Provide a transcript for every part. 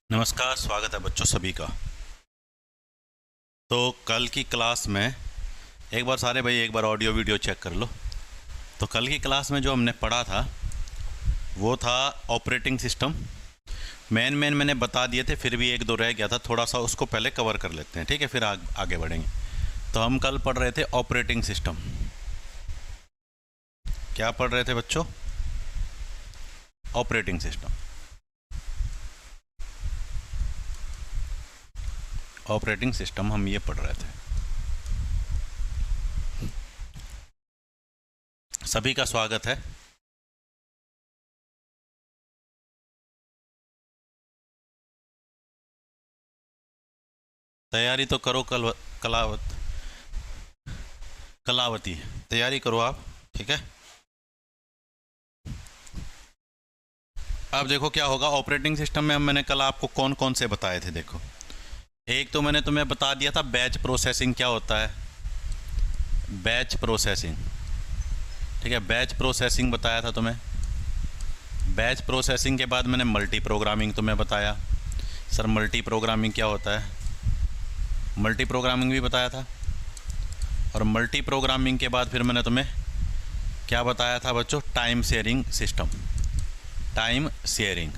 नमस्कार, स्वागत है बच्चों सभी का। तो कल की क्लास में एक बार सारे भाई एक बार ऑडियो वीडियो चेक कर लो। तो कल की क्लास में जो हमने पढ़ा था वो था ऑपरेटिंग सिस्टम। मेन मैंने बता दिए थे, फिर भी एक दो रह गया था, थोड़ा सा उसको पहले कवर कर लेते हैं, ठीक है, फिर आगे बढ़ेंगे। तो हम कल पढ़ रहे थे ऑपरेटिंग सिस्टम। क्या पढ़ रहे थे बच्चों? Operating system. ऑपरेटिंग सिस्टम हम ये पढ़ रहे थे। सभी का स्वागत है। तैयारी तो करो कलावती तैयारी करो आप, ठीक है। अब देखो क्या होगा ऑपरेटिंग सिस्टम में। मैंने कल आपको कौन कौन से बताए थे, देखो। एक तो मैंने तुम्हें बता दिया था बैच प्रोसेसिंग क्या होता है। बैच प्रोसेसिंग, ठीक है, बैच प्रोसेसिंग बताया था तुम्हें। बैच प्रोसेसिंग के बाद मैंने मल्टी प्रोग्रामिंग तुम्हें बताया। सर मल्टी प्रोग्रामिंग क्या होता है, मल्टी प्रोग्रामिंग भी बताया था। और मल्टी प्रोग्रामिंग के बाद फिर मैंने तुम्हें क्या बताया था बच्चों? Time sharing system. Time sharing,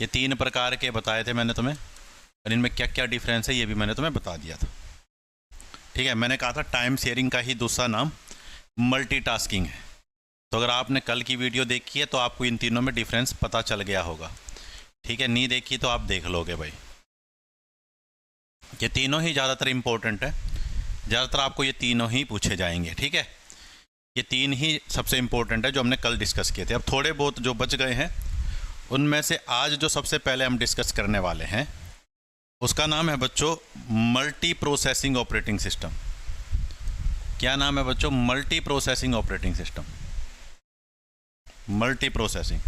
ये तीन प्रकार के बताए थे मैंने तुम्हें, और इनमें क्या क्या डिफरेंस है ये भी मैंने तुम्हें बता दिया था, ठीक है। मैंने कहा था टाइम शेयरिंग का ही दूसरा नाम मल्टीटास्किंग है। तो अगर आपने कल की वीडियो देखी है तो आपको इन तीनों में डिफरेंस पता चल गया होगा, ठीक है। नहीं देखी तो आप देख लोगे भाई। ये तीनों ही ज़्यादातर इम्पोर्टेंट है, ज़्यादातर आपको ये तीनों ही पूछे जाएंगे, ठीक है। ये तीन ही सबसे इम्पोर्टेंट है जो हमने कल डिस्कस किए थे। अब थोड़े बहुत जो बच गए हैं उनमें से आज जो सबसे पहले हम डिस्कस करने वाले हैं उसका नाम है बच्चों मल्टी प्रोसेसिंग ऑपरेटिंग सिस्टम। क्या नाम है बच्चों? Multi processing operating system. Multi processing,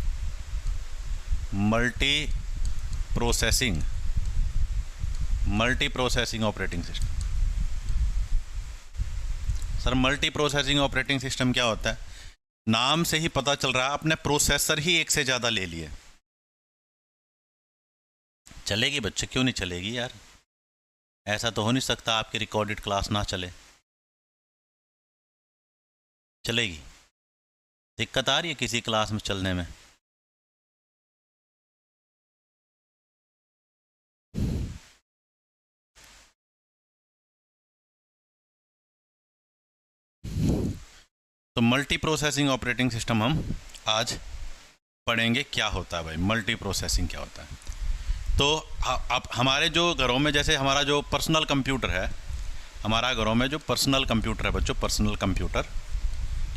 multi processing, multi processing operating system. Sir multi processing operating system क्या होता है? नाम से ही पता चल रहा है आपने प्रोसेसर ही एक से ज़्यादा ले लिए। चलेगी बच्चे, क्यों नहीं चलेगी यार? ऐसा तो हो नहीं सकता आपकी रिकॉर्डेड क्लास ना चले। चलेगी। दिक्कत आ रही है किसी क्लास में चलने में? तो मल्टी प्रोसेसिंग ऑपरेटिंग सिस्टम हम आज पढ़ेंगे क्या होता है भाई। मल्टी प्रोसेसिंग क्या होता है? तो अब हमारे जो घरों में, जैसे हमारा जो पर्सनल कंप्यूटर है, हमारा घरों में जो पर्सनल कंप्यूटर है बच्चों, पर्सनल कंप्यूटर,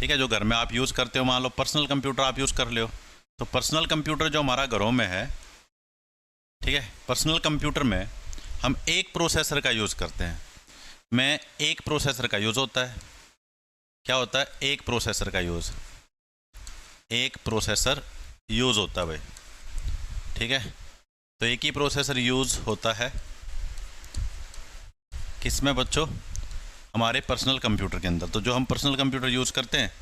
ठीक है, जो घर में आप यूज़ करते हो, मान लो पर्सनल कंप्यूटर आप यूज़ कर ले हो। तो पर्सनल कंप्यूटर जो हमारा घरों में है, ठीक है, पर्सनल कंप्यूटर में हम एक प्रोसेसर का यूज़ करते हैं। में एक प्रोसेसर का यूज़ होता है। क्या होता है? एक प्रोसेसर का यूज़, एक प्रोसेसर यूज़ होता है भाई, ठीक है। तो एक ही प्रोसेसर यूज़ होता है किसमें बच्चों? हमारे पर्सनल कंप्यूटर के अंदर। तो जो हम पर्सनल कंप्यूटर यूज़ करते हैं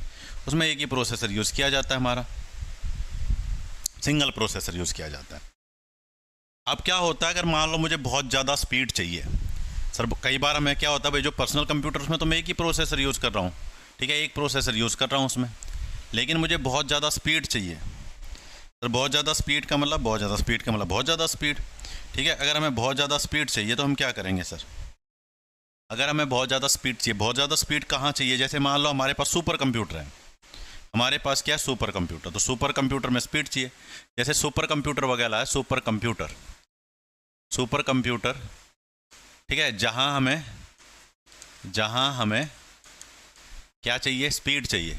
उसमें एक ही प्रोसेसर यूज़ किया जाता है, हमारा सिंगल प्रोसेसर यूज़ किया जाता है। अब क्या होता है, अगर मान लो मुझे बहुत ज़्यादा स्पीड चाहिए, सर कई बार हमें क्या होता है भाई, जो पर्सनल कंप्यूटर उसमें तो मैं एक ही प्रोसेसर यूज़ कर रहा हूँ, ठीक है, एक प्रोसेसर यूज़ कर रहा हूँ उसमें, लेकिन मुझे बहुत ज़्यादा स्पीड चाहिए। सर बहुत ज़्यादा स्पीड का मतलब, बहुत ज़्यादा स्पीड का मतलब बहुत ज़्यादा स्पीड, ठीक है। अगर हमें बहुत ज़्यादा स्पीड चाहिए तो हम क्या करेंगे सर? अगर हमें बहुत ज़्यादा स्पीड चाहिए, बहुत ज़्यादा स्पीड कहाँ चाहिए? जैसे मान लो हमारे पास सुपर कंप्यूटर है, हमारे पास क्या है? Super computer. तो सुपर कंप्यूटर में स्पीड चाहिए। जैसे सुपर कंप्यूटर वगैरह है, सुपर कंप्यूटर, सुपर कंप्यूटर, ठीक है, जहाँ हमें क्या चाहिए? स्पीड चाहिए,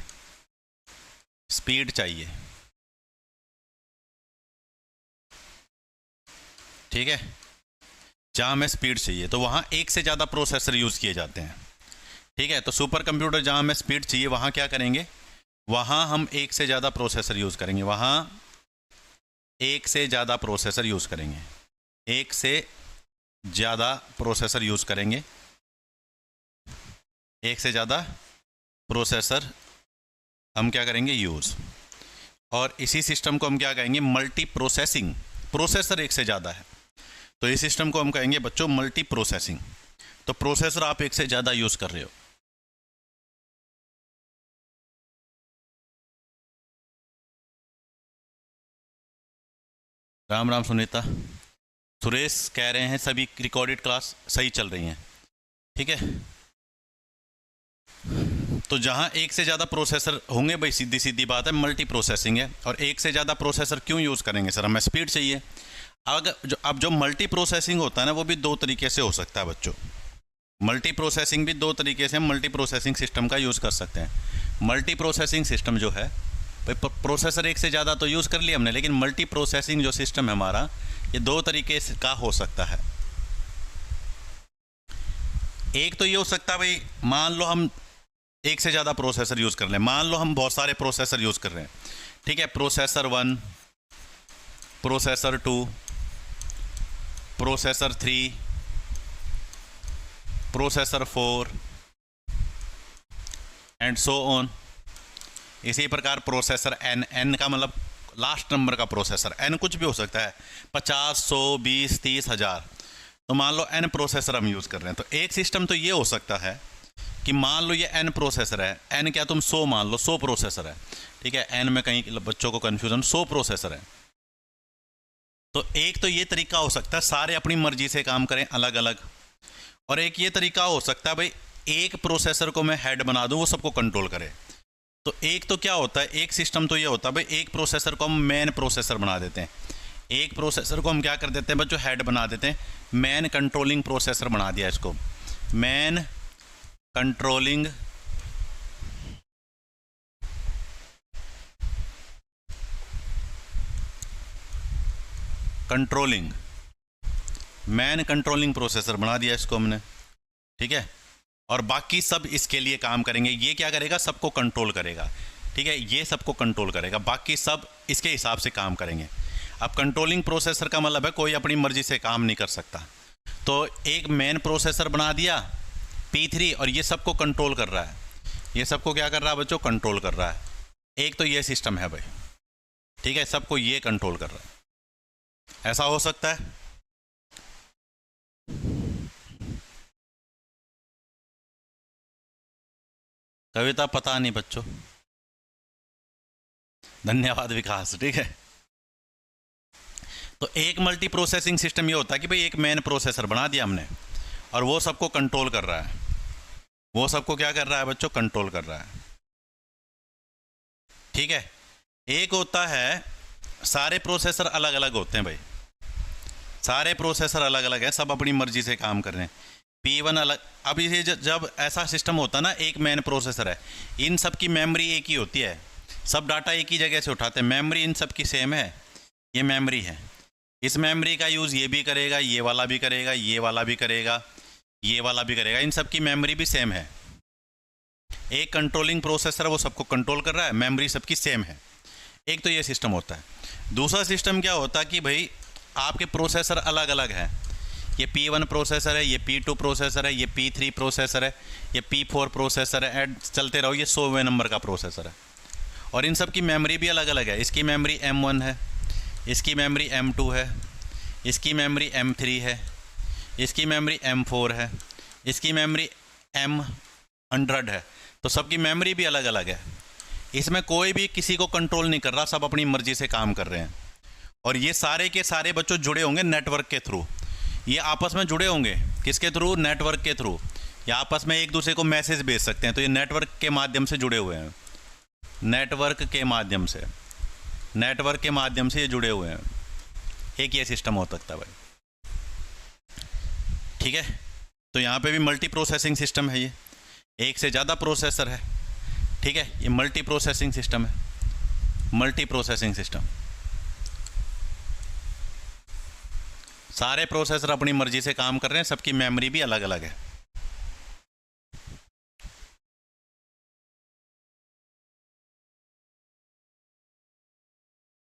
स्पीड चाहिए, ठीक है। जहाँ हमें स्पीड चाहिए तो वहाँ एक से ज़्यादा प्रोसेसर यूज़ किए जाते हैं, ठीक है। तो सुपर कंप्यूटर जहाँ हमें स्पीड चाहिए वहाँ क्या करेंगे? वहाँ हम एक से ज़्यादा प्रोसेसर यूज़ करेंगे, वहाँ एक से ज़्यादा प्रोसेसर यूज़ करेंगे, एक से ज़्यादा प्रोसेसर यूज़ करेंगे, एक से ज़्यादा प्रोसेसर हम क्या करेंगे? यूज़। और इसी सिस्टम को हम क्या कहेंगे? मल्टी प्रोसेसिंग प्रोसेसर एक से ज़्यादा है तो इस सिस्टम को हम कहेंगे बच्चों मल्टी प्रोसेसिंग। तो प्रोसेसर आप एक से ज़्यादा यूज़ कर रहे हो। राम राम सुनीता। सुरेश कह रहे हैं सभी रिकॉर्डेड क्लास सही चल रही हैं, ठीक है। तो जहाँ एक से ज़्यादा प्रोसेसर होंगे भाई, सीधी सीधी बात है, मल्टी प्रोसेसिंग है। और एक से ज़्यादा प्रोसेसर क्यों यूज़ करेंगे सर, हमें स्पीड चाहिए। अब जो मल्टी प्रोसेसिंग होता है ना, वो भी दो तरीके से हो सकता है बच्चों। मल्टी प्रोसेसिंग भी दो तरीके से हम मल्टी प्रोसेसिंग सिस्टम का यूज़ कर सकते हैं। मल्टी प्रोसेसिंग सिस्टम जो है भाई, प्रोसेसर एक से ज़्यादा तो यूज़ कर लिया हमने, लेकिन मल्टी प्रोसेसिंग जो सिस्टम है हमारा, ये दो तरीके से का हो सकता है। एक तो ये हो सकता है भाई, मान लो हम एक से ज़्यादा प्रोसेसर यूज़ कर लें, मान लो हम बहुत सारे प्रोसेसर यूज़ कर रहे हैं, ठीक है। Processor 1, processor 2, processor 3, processor 4 and so on. इसी प्रकार प्रोसेसर n का मतलब लास्ट नंबर का प्रोसेसर, n कुछ भी हो सकता है, 50, 100, 20, 30, 1000। तो मान लो n प्रोसेसर हम यूज़ कर रहे हैं। तो एक सिस्टम तो ये हो सकता है कि मान लो ये n प्रोसेसर है, n क्या तुम 100 मान लो, 100 प्रोसेसर है, ठीक है। n में कहीं बच्चों को कन्फ्यूजन, 100 प्रोसेसर है। तो एक तो ये तरीका हो सकता है सारे अपनी मर्जी से काम करें अलग अलग, और एक ये तरीका हो सकता है भाई एक प्रोसेसर को मैं हेड बना दूं, वो सबको कंट्रोल करे। तो एक तो क्या होता है, एक सिस्टम तो ये होता है भाई, एक प्रोसेसर को हम मेन प्रोसेसर बना देते हैं। एक प्रोसेसर को हम क्या कर देते हैं बच्चों, हेड बना देते हैं, मेन कंट्रोलिंग प्रोसेसर बना दिया इसको, main controlling man controlling processor बना दिया इसको हमने, ठीक है। और बाकी सब इसके लिए काम करेंगे। ये क्या करेगा, सबको कंट्रोल करेगा, ठीक है। ये सबको कंट्रोल करेगा, बाकी सब इसके हिसाब से काम करेंगे। अब कंट्रोलिंग प्रोसेसर का मतलब है कोई अपनी मर्जी से काम नहीं कर सकता। तो एक मेन प्रोसेसर बना दिया P3, और ये सबको कंट्रोल कर रहा है। ये सबको क्या कर रहा है बच्चों, कंट्रोल कर रहा है। एक तो ये सिस्टम है भाई, ठीक है, सबको ये कंट्रोल कर रहा है। ऐसा हो सकता है। कविता पता नहीं बच्चों, धन्यवाद विकास, ठीक है। तो एक मल्टी प्रोसेसिंग सिस्टम ये होता है कि भाई एक मेन प्रोसेसर बना दिया हमने, और वो सबको कंट्रोल कर रहा है। वो सबको क्या कर रहा है बच्चों, कंट्रोल कर रहा है, ठीक है। एक होता है सारे प्रोसेसर अलग अलग होते हैं भाई, सारे प्रोसेसर अलग अलग हैं, सब अपनी मर्जी से काम कर रहे हैं। P1 अलग। अब ये जब ऐसा सिस्टम होता है ना, एक मेन प्रोसेसर है, इन सब की मेमोरी एक ही होती है, सब डाटा एक ही जगह से उठाते हैं, मेमोरी इन सब की सेम है। ये मेमोरी है, इस मेमोरी का यूज़ ये भी करेगा, ये वाला भी करेगा, ये वाला भी करेगा, ये वाला भी करेगा, इन सब की मेमोरी भी सेम है। एक कंट्रोलिंग प्रोसेसर वो सबको कंट्रोल कर रहा है, मेमोरी सबकी सेम है। एक तो ये सिस्टम होता है। दूसरा सिस्टम क्या होता है कि भाई आपके प्रोसेसर अलग अलग हैं। ये P1 प्रोसेसर है, ये P2 प्रोसेसर है, ये P3 प्रोसेसर है, ये P4 प्रोसेसर है, एंड चलते रहो, ये 100वें नंबर का प्रोसेसर है। और इन सब की मेमोरी भी अलग अलग है। इसकी मेमोरी M1 है, इसकी मेमोरी M2 है, इसकी मेमोरी M3 है, इसकी मेमोरी M4 है, इसकी मेमोरी M100 है। तो सबकी मेमोरी भी अलग अलग है। इसमें कोई भी किसी को कंट्रोल नहीं कर रहा, सब अपनी मर्जी से काम कर रहे हैं। और ये सारे के सारे बच्चों जुड़े होंगे नेटवर्क के थ्रू। ये आपस में जुड़े होंगे किसके थ्रू, नेटवर्क के थ्रू। ये आपस में एक दूसरे को मैसेज भेज सकते हैं। तो ये नेटवर्क के माध्यम से जुड़े हुए हैं, नेटवर्क के माध्यम से, नेटवर्क के माध्यम से ये जुड़े हुए हैं। एक ये सिस्टम हो सकता है भाई, ठीक है। तो यहाँ पे भी मल्टी प्रोसेसिंग सिस्टम है, ये एक से ज़्यादा प्रोसेसर है, ठीक है। ये मल्टी प्रोसेसिंग सिस्टम है, मल्टी प्रोसेसिंग सिस्टम। सारे प्रोसेसर अपनी मर्जी से काम कर रहे हैं, सबकी मेमोरी भी अलग अलग है।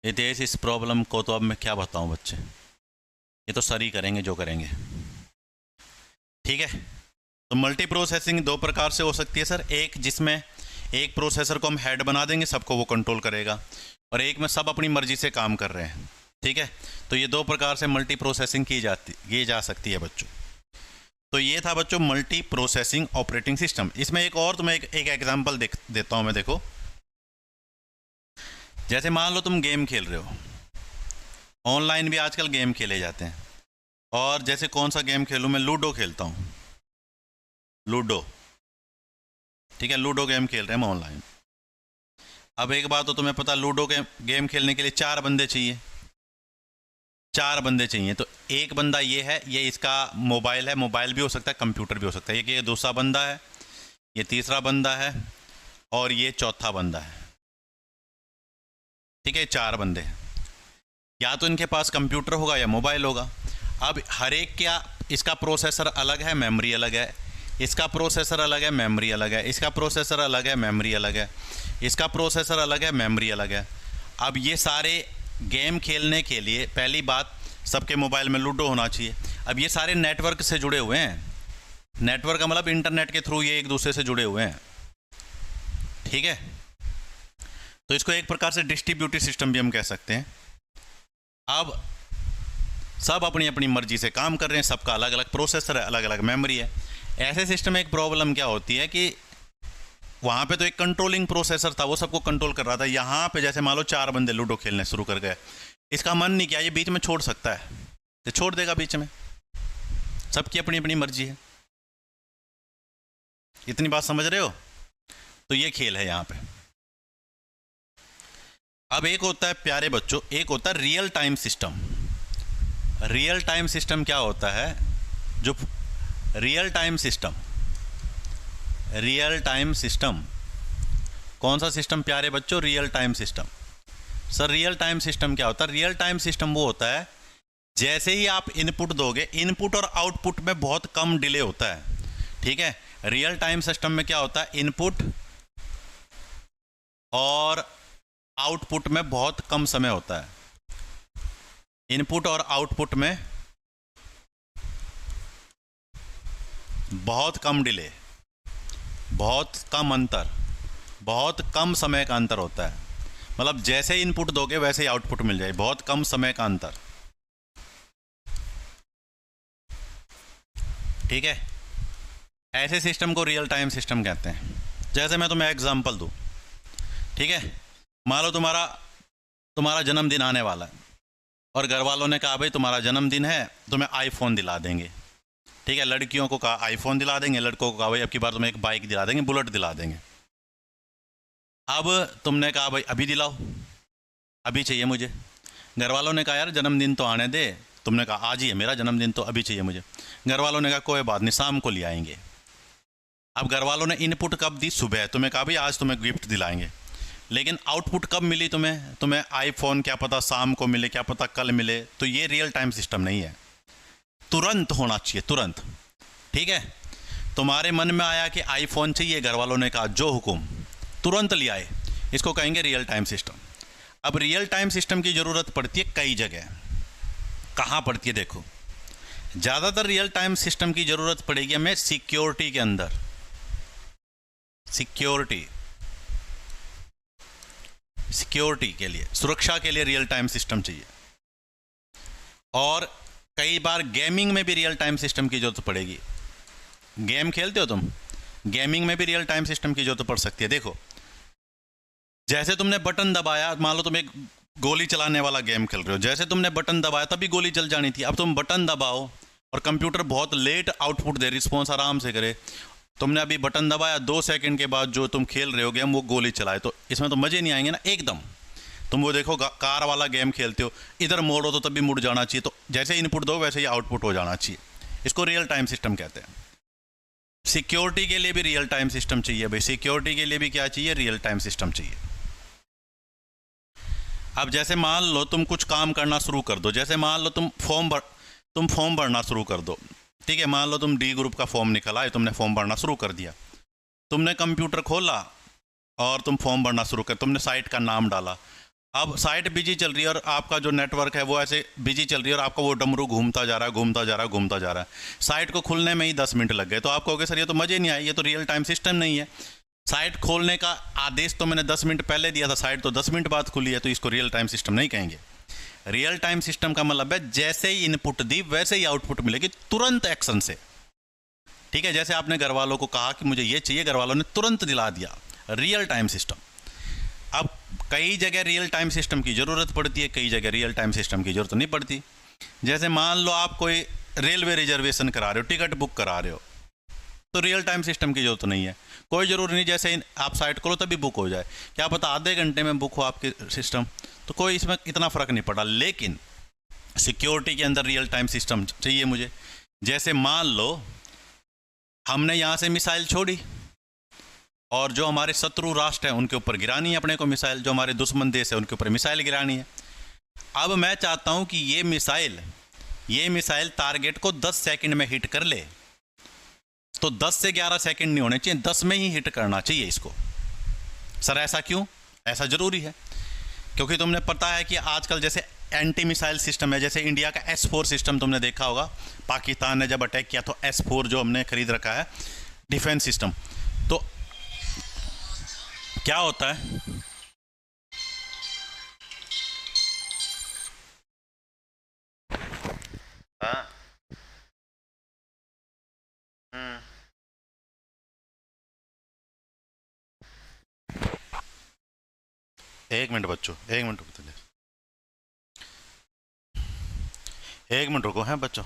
हितेश, इस प्रॉब्लम को तो अब मैं क्या बताऊं बच्चे, ये तो सर ही करेंगे जो करेंगे, ठीक है। तो मल्टी प्रोसेसिंग दो प्रकार से हो सकती है सर। एक जिसमें एक प्रोसेसर को हम हेड बना देंगे, सबको वो कंट्रोल करेगा, और एक में सब अपनी मर्जी से काम कर रहे हैं। ठीक है, तो ये दो प्रकार से मल्टी प्रोसेसिंग की जा सकती है बच्चों। तो ये था बच्चों मल्टी प्रोसेसिंग ऑपरेटिंग सिस्टम। इसमें एक और तुम्हें एक एग्जांपल देता हूँ मैं। देखो, जैसे मान लो तुम गेम खेल रहे हो, ऑनलाइन भी आजकल गेम खेले जाते हैं। और जैसे कौन सा गेम खेलूँ मैं? लूडो खेलता हूँ, लूडो। ठीक है, लूडो गेम खेल रहे हैं हम ऑनलाइन। अब एक बात तो तुम्हें पता, लूडो के गेम खेलने के लिए 4 बंदे चाहिए, 4 बंदे चाहिए। तो एक बंदा ये है, ये इसका मोबाइल है, मोबाइल भी हो सकता है, कंप्यूटर भी हो सकता है। ये दूसरा बंदा है, ये तीसरा बंदा है, और ये चौथा बंदा है। ठीक है, 4 बंदे हैं। या तो इनके पास कंप्यूटर होगा या मोबाइल होगा। अब हर एक क्या, इसका प्रोसेसर अलग है, मेमोरी अलग है, इसका प्रोसेसर अलग है, मेमोरी अलग है, इसका प्रोसेसर अलग है, मेमोरी अलग है, इसका प्रोसेसर अलग है, मेमोरी अलग है। अब ये सारे गेम खेलने के लिए पहली बात, सबके मोबाइल में लूडो होना चाहिए। अब ये सारे नेटवर्क से जुड़े हुए हैं। नेटवर्क का मतलब इंटरनेट के थ्रू ये एक दूसरे से जुड़े हुए हैं। ठीक है, तो इसको एक प्रकार से डिस्ट्रीब्यूटेड सिस्टम भी हम कह सकते हैं। अब सब अपनी अपनी मर्जी से काम कर रहे हैं, सबका अलग अलग प्रोसेसर है, अलग अलग मेमोरी है। ऐसे सिस्टम में एक प्रॉब्लम क्या होती है कि वहाँ पे तो एक कंट्रोलिंग प्रोसेसर था, वो सबको कंट्रोल कर रहा था। यहाँ पे जैसे मान लो 4 बंदे लूडो खेलने शुरू कर गए, इसका मन नहीं किया, ये बीच में छोड़ सकता है, तो छोड़ देगा बीच में। सबकी अपनी अपनी मर्जी है। इतनी बात समझ रहे हो? तो ये खेल है यहाँ पे। अब एक होता है प्यारे बच्चों, एक होता है real time system. Real time system क्या होता है? जो real time system, real time system कौन सा सिस्टम प्यारे बच्चों? Real time system. Sir real time system क्या होता है? रियल टाइम सिस्टम वो होता है जैसे ही आप इनपुट दोगे, इनपुट और आउटपुट में बहुत कम डिले होता है। ठीक है, रियल टाइम सिस्टम में क्या होता है? इनपुट और आउटपुट में बहुत कम समय होता है। इनपुट और आउटपुट में बहुत कम डिले, बहुत कम अंतर, बहुत कम समय का अंतर होता है। मतलब जैसे इनपुट दोगे वैसे ही आउटपुट मिल जाए, बहुत कम समय का अंतर। ठीक है, ऐसे सिस्टम को रियल टाइम सिस्टम कहते हैं। जैसे मैं तुम्हें एग्जांपल दूं, ठीक है, मान लो तुम्हारा जन्मदिन आने वाला है और घर वालों ने कहा भाई तुम्हारा जन्मदिन है, तुम्हें आईफोन दिला देंगे। ठीक है, लड़कियों को कहा आईफोन दिला देंगे, लड़कों को कहा भाई अब की बार तुम्हें एक बाइक दिला देंगे, बुलेट दिला देंगे। अब तुमने कहा भाई अभी दिलाओ, अभी चाहिए मुझे। घर वालों ने कहा यार जन्मदिन तो आने दे, तुमने कहा आज ही है मेरा जन्मदिन तो अभी चाहिए मुझे। घर वालों ने कहा कोई बात नहीं, शाम को ले आएंगे। अब घर वालों ने इनपुट कब दी? सुबह। तुम्हें कहा भाई आज तुम्हें गिफ्ट दिलाएंगे, लेकिन आउटपुट कब मिली तुम्हें आईफोन क्या पता शाम को मिले, क्या पता कल मिले। तो ये रियल टाइम सिस्टम नहीं है, तुरंत होना चाहिए, तुरंत। ठीक है, तुम्हारे मन में आया कि आईफोन चाहिए, घर वालों ने कहा जो हुकुम, तुरंत ले आए, इसको कहेंगे रियल टाइम सिस्टम। अब रियल टाइम सिस्टम की ज़रूरत पड़ती है कई जगह। कहाँ पड़ती है? देखो, ज़्यादातर रियल टाइम सिस्टम की ज़रूरत पड़ेगी हमें सिक्योरिटी के अंदर। सिक्योरिटी के लिए, सुरक्षा के लिए रियल टाइम सिस्टम चाहिए। और कई बार गेमिंग में भी रियल टाइम सिस्टम की जरूरत पड़ेगी। गेम खेलते हो तुम, गेमिंग में भी रियल टाइम सिस्टम की जरूरत पड़ सकती है। देखो, जैसे तुमने बटन दबाया, मान लो तुम एक गोली चलाने वाला गेम खेल रहे हो, जैसे तुमने बटन दबाया तभी गोली चल जानी थी। अब तुम बटन दबाओ और कंप्यूटर बहुत लेट आउटपुट दे, रिस्पॉन्स आराम से करे। तुमने अभी बटन दबाया, 2 सेकंड के बाद जो तुम खेल रहे हो गेम वो गोली चलाए, तो इसमें तो मज़े नहीं आएंगे ना एकदम। तुम वो देखो कार वाला गेम खेलते हो, इधर मोड़ो तो तभी मुड़ जाना चाहिए, तो जैसे इनपुट दो वैसे ही आउटपुट हो जाना चाहिए। इसको रियल टाइम सिस्टम कहते हैं। सिक्योरिटी के लिए भी रियल टाइम सिस्टम चाहिए भाई, सिक्योरिटी के लिए भी क्या चाहिए? रियल टाइम सिस्टम चाहिए। अब जैसे मान लो तुम कुछ काम करना शुरू कर दो, जैसे मान लो तुम फॉर्म भरना शुरू कर दो। ठीक है, मान लो तुम डी ग्रुप का फॉर्म निकल आए, तुमने फॉर्म भरना शुरू कर दिया। तुमने कंप्यूटर खोला और तुम फॉर्म भरना शुरू कर, तुमने साइट का नाम डाला। अब साइट बिजी चल रही है और आपका जो नेटवर्क है वो ऐसे बिजी चल रही है और आपका वो डमरू घूमता जा रहा है, घूमता जा रहा है, घूमता जा रहा है। साइट को खुलने में ही 10 मिनट लग गए, तो आप कहोगे सर ये तो मज़े नहीं आए, ये तो रियल टाइम सिस्टम नहीं है। साइट खोलने का आदेश तो मैंने 10 मिनट पहले दिया था, साइट तो 10 मिनट बाद खुली है, तो इसको रियल टाइम सिस्टम नहीं कहेंगे। रियल टाइम सिस्टम का मतलब है जैसे ही इनपुट दी वैसे ही आउटपुट मिलेगी, तुरंत एक्शन से। ठीक है, जैसे आपने घर वालों को कहा कि मुझे ये चाहिए, घर वालों ने तुरंत दिला दिया, रियल टाइम सिस्टम। अब कई जगह रियल टाइम सिस्टम की ज़रूरत पड़ती है, कई जगह रियल टाइम सिस्टम की ज़रूरत नहीं पड़ती। जैसे मान लो आप कोई रेलवे रिजर्वेशन करा रहे हो, टिकट बुक करा रहे हो, तो रियल टाइम सिस्टम की ज़रूरत नहीं है, कोई ज़रूरी नहीं जैसे आप साइट करो तभी बुक हो जाए, क्या पता आधे घंटे में बुक हो आपके सिस्टम, तो कोई इसमें इतना फ़र्क नहीं पड़ा। लेकिन सिक्योरिटी के अंदर रियल टाइम सिस्टम चाहिए मुझे। जैसे मान लो हमने यहाँ से मिसाइल छोड़ी और जो हमारे शत्रु राष्ट्र हैं उनके ऊपर गिरानी है अपने को मिसाइल, जो हमारे दुश्मन देश है उनके ऊपर मिसाइल गिरानी है। अब मैं चाहता हूँ कि ये मिसाइल टारगेट को 10 सेकंड में हिट कर ले, तो 10 से 11 सेकंड नहीं होने चाहिए, 10 में ही हिट करना चाहिए इसको। सर ऐसा क्यों? ऐसा ज़रूरी है क्योंकि तुमने पता है कि आजकल जैसे एंटी मिसाइल सिस्टम है, जैसे इंडिया का S4 सिस्टम तुमने देखा होगा, पाकिस्तान ने जब अटैक किया तो S4 जो हमने खरीद रखा है डिफेंस सिस्टम, तो क्या होता है, हाँ, एक मिनट बच्चों, एक मिनट रुको, एक मिनट रुको हैं बच्चों।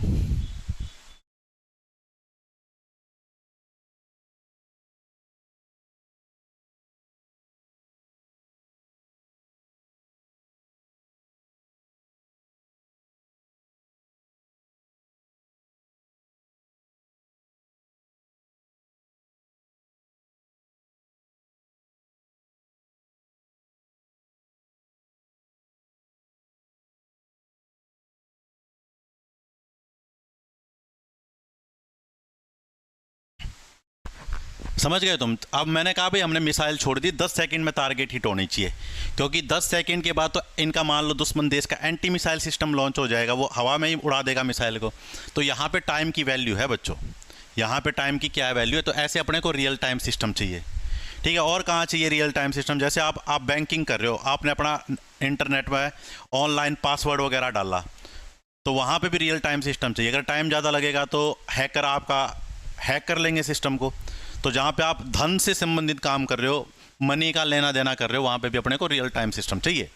समझ गए तुम? अब मैंने कहा भाई हमने मिसाइल छोड़ दी, 10 सेकंड में टारगेट हिट होनी चाहिए, क्योंकि 10 सेकंड के बाद तो इनका मान लो दुश्मन देश का एंटी मिसाइल सिस्टम लॉन्च हो जाएगा, वो हवा में ही उड़ा देगा मिसाइल को। तो यहाँ पे टाइम की वैल्यू है बच्चों, यहाँ पे टाइम की क्या वैल्यू है, तो ऐसे अपने को रियल टाइम सिस्टम चाहिए। ठीक है, और कहाँ चाहिए रियल टाइम सिस्टम? जैसे आप बैंकिंग कर रहे हो, आपने अपना इंटरनेट में ऑनलाइन पासवर्ड वगैरह डाला, तो वहाँ पर भी रियल टाइम सिस्टम चाहिए। अगर टाइम ज़्यादा लगेगा तो हैकर आपका हैक कर लेंगे सिस्टम को। तो जहाँ पे आप धन से संबंधित काम कर रहे हो, मनी का लेना देना कर रहे हो, वहाँ पे भी अपने को रियल टाइम सिस्टम चाहिए।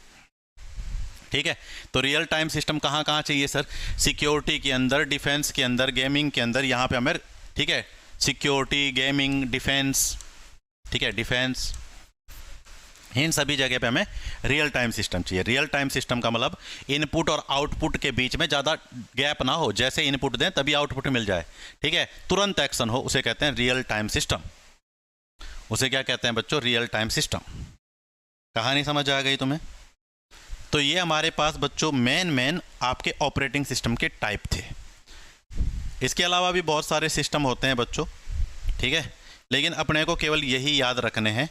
ठीक है, तो रियल टाइम सिस्टम कहाँ कहाँ चाहिए सर? सिक्योरिटी के अंदर, डिफेंस के अंदर, गेमिंग के अंदर, यहाँ पे हमें, ठीक है, सिक्योरिटी, गेमिंग, डिफेंस, ठीक है, डिफेंस, इन सभी जगह पे हमें रियल टाइम सिस्टम चाहिए। रियल टाइम सिस्टम का मतलब इनपुट और आउटपुट के बीच में ज़्यादा गैप ना हो, जैसे इनपुट दें तभी आउटपुट मिल जाए, ठीक है, तुरंत एक्शन हो, उसे कहते हैं रियल टाइम सिस्टम। उसे क्या कहते हैं बच्चों? Real time system. कहानी समझ आ गई तुम्हें? तो ये हमारे पास बच्चों मेन आपके ऑपरेटिंग सिस्टम के टाइप थे। इसके अलावा भी बहुत सारे सिस्टम होते हैं बच्चों, ठीक है, लेकिन अपने को केवल यही याद रखने हैं।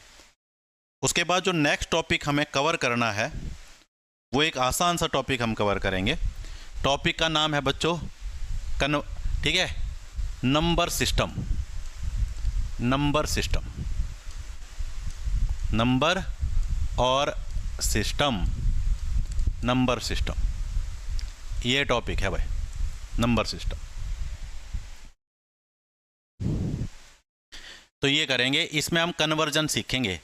उसके बाद जो नेक्स्ट टॉपिक हमें कवर करना है वो एक आसान सा टॉपिक हम कवर करेंगे। टॉपिक का नाम है बच्चों ठीक है, number system. Number system, number और सिस्टम, नंबर सिस्टम, ये टॉपिक है भाई, नंबर सिस्टम। तो ये करेंगे, इसमें हम कन्वर्जन सीखेंगे,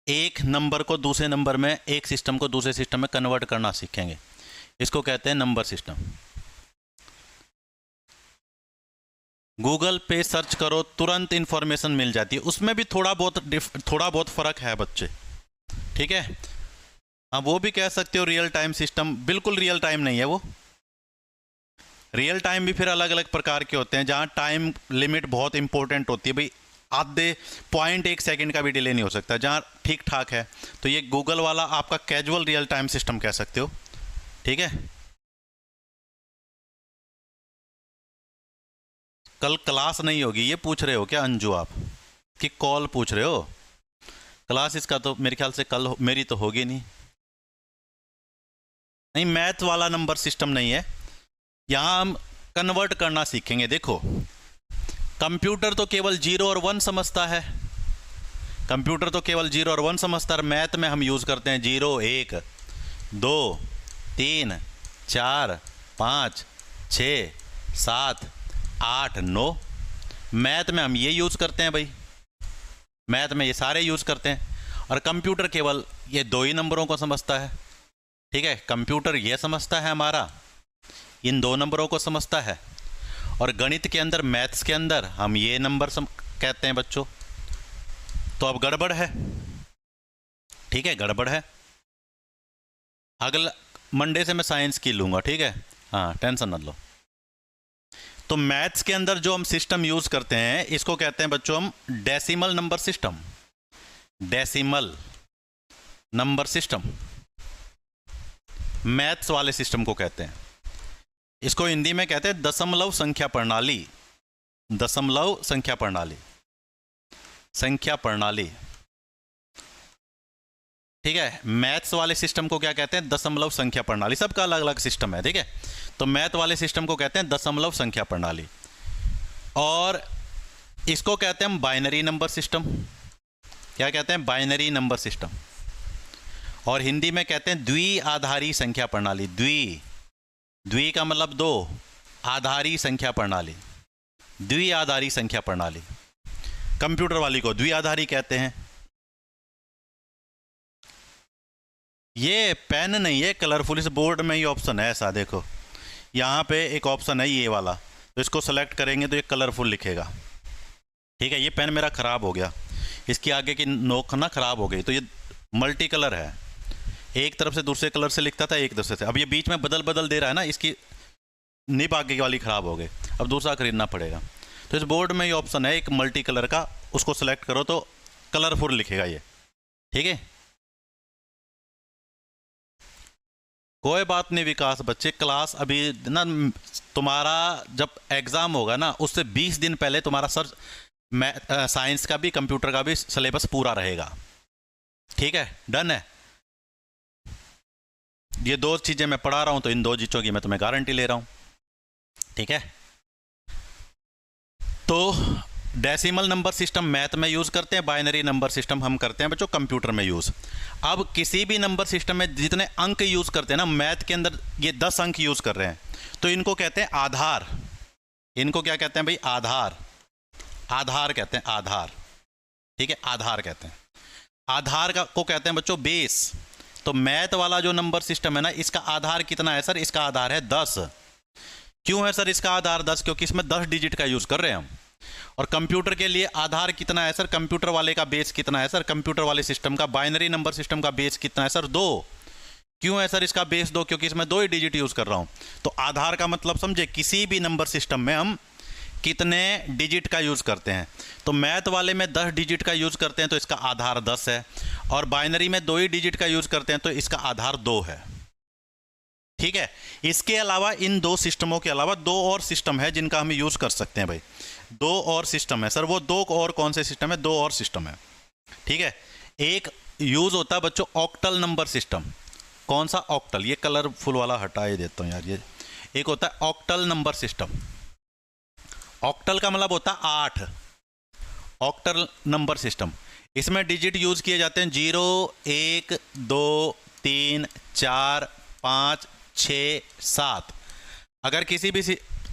एक नंबर को दूसरे नंबर में, एक सिस्टम को दूसरे सिस्टम में कन्वर्ट करना सीखेंगे। इसको कहते हैं नंबर सिस्टम। गूगल पे सर्च करो, तुरंत इंफॉर्मेशन मिल जाती है, उसमें भी थोड़ा बहुत फ़र्क है बच्चे, ठीक है। अब वो भी कह सकते हो रियल टाइम सिस्टम, बिल्कुल रियल टाइम नहीं है वो। रियल टाइम भी फिर अलग अलग प्रकार के होते हैं, जहाँ टाइम लिमिट बहुत इंपॉर्टेंट होती है भाई, आधे 0.1 सेकंड का भी डिले नहीं हो सकता, जहाँ ठीक ठाक है। तो ये गूगल वाला आपका कैजुअल रियल टाइम सिस्टम कह सकते हो, ठीक है। कल क्लास नहीं होगी ये पूछ रहे हो क्या अंजू आप, कि कॉल पूछ रहे हो? क्लास इसका तो मेरे ख्याल से कल मेरी तो होगी नहीं। नहीं, मैथ वाला नंबर सिस्टम नहीं है, यहाँ हम कन्वर्ट करना सीखेंगे। देखो, कंप्यूटर तो केवल 0 और 1 समझता है, कंप्यूटर तो केवल 0 और 1 समझता है। मैथ में हम यूज़ करते हैं 0, 1, 2, 3, 4 5 6 7 8 9। मैथ में हम ये यूज़ करते हैं भाई, मैथ में ये सारे यूज़ करते हैं। और कंप्यूटर केवल ये 2 ही नंबरों को समझता है। ठीक है, कंप्यूटर ये समझता है हमारा, इन 2 नंबरों को समझता है। और गणित के अंदर, मैथ्स के अंदर हम ये नंबर कहते हैं बच्चों। तो अब गड़बड़ है, ठीक है, गड़बड़ है। अगला मंडे से मैं साइंस की लूँगा, ठीक है, हाँ, टेंशन न लो। तो मैथ्स के अंदर जो हम सिस्टम यूज़ करते हैं इसको कहते हैं बच्चों हम decimal number system. Decimal number system maths वाले सिस्टम को कहते हैं। इसको हिंदी में कहते हैं दशमलव संख्या प्रणाली। दशमलव संख्या प्रणाली, संख्या प्रणाली, ठीक है। मैथ्स वाले सिस्टम को क्या कहते हैं? दशमलव संख्या प्रणाली। सबका अलग अलग सिस्टम है, ठीक है। तो मैथ वाले सिस्टम को कहते हैं दशमलव संख्या प्रणाली, और इसको कहते हैं हम बाइनरी नंबर सिस्टम। क्या कहते हैं? Binary number system. और हिंदी में कहते हैं द्विआधारी संख्या प्रणाली। द्वि का मतलब 2, आधारी संख्या प्रणाली, द्विआधारी संख्या प्रणाली। कंप्यूटर वाली को द्विआधारी कहते हैं। ये पेन नहीं है कलरफुल, इस बोर्ड में ये ऑप्शन है ऐसा, देखो यहाँ पे एक ऑप्शन है ये वाला, तो इसको सेलेक्ट करेंगे तो ये कलरफुल लिखेगा, ठीक है। ये पेन मेरा ख़राब हो गया, इसकी आगे की नोक ना ख़राब हो गई, तो ये मल्टी कलर है, एक तरफ से दूसरे कलर से लिखता था, एक तरफ से। अब ये बीच में बदल दे रहा है ना, इसकी निब आगे वाली ख़राब हो गई, अब दूसरा खरीदना पड़ेगा। तो इस बोर्ड में ये ऑप्शन है एक मल्टी कलर का, उसको सेलेक्ट करो तो कलरफुल लिखेगा ये, ठीक है। कोई बात नहीं विकास बच्चे, क्लास अभी ना तुम्हारा जब एग्ज़ाम होगा ना उससे 20 दिन पहले तुम्हारा साइंस का भी कंप्यूटर का भी सिलेबस पूरा रहेगा, ठीक है, डन है। ये 2 चीज़ें मैं पढ़ा रहा हूँ तो इन 2 चीज़ों की मैं तुम्हें गारंटी ले रहा हूँ, ठीक है। तो डेसिमल नंबर सिस्टम मैथ में यूज़ करते हैं, बाइनरी नंबर सिस्टम हम करते हैं बच्चों कंप्यूटर में यूज़। अब किसी भी नंबर सिस्टम में जितने अंक यूज़ करते हैं ना, मैथ के अंदर ये 10 अंक यूज़ कर रहे हैं, तो इनको कहते हैं आधार। इनको क्या कहते हैं भाई? आधार। आधार कहते हैं, आधार, ठीक है, आधार कहते हैं। आधार को कहते हैं बच्चों बेस। तो मैथ वाला जो नंबर सिस्टम है ना, इसका आधार कितना है सर? इसका आधार है 10। क्यों है सर इसका आधार 10? क्योंकि इसमें 10 डिजिट का यूज़ कर रहे हैं हम। और कंप्यूटर के लिए आधार कितना है सर? कंप्यूटर वाले का बेस कितना है सर? कंप्यूटर वाले सिस्टम का, बाइनरी नंबर सिस्टम का बेस कितना है सर? 2। क्यों है सर इसका बेस 2? क्योंकि इसमें 2 ही डिजिट यूज़ कर रहा हूँ। तो आधार का मतलब समझे, किसी भी नंबर सिस्टम में हम कितने डिजिट का यूज़ करते हैं। तो मैथ वाले में 10 डिजिट का यूज़ करते हैं तो इसका आधार 10 है, और बाइनरी में 2 ही डिजिट का यूज़ करते हैं तो इसका आधार 2 है, ठीक है। इसके अलावा इन 2 सिस्टमों के अलावा 2 और सिस्टम है जिनका हम यूज़ कर सकते हैं भाई। 2 और सिस्टम है सर, वो 2 और कौन से सिस्टम है? 2 और सिस्टम है, ठीक है। एक यूज़ होता है बच्चों ऑक्टल नंबर सिस्टम। कौन सा? ऑक्टल। ये कलरफुल वाला हटा ही देता हूँ यार। ये एक होता है ऑक्टल नंबर सिस्टम। ऑक्टल का मतलब होता है 8। ऑक्टल नंबर सिस्टम, इसमें डिजिट यूज़ किए जाते हैं 0 1 2 3 4 5 6 7। अगर किसी भी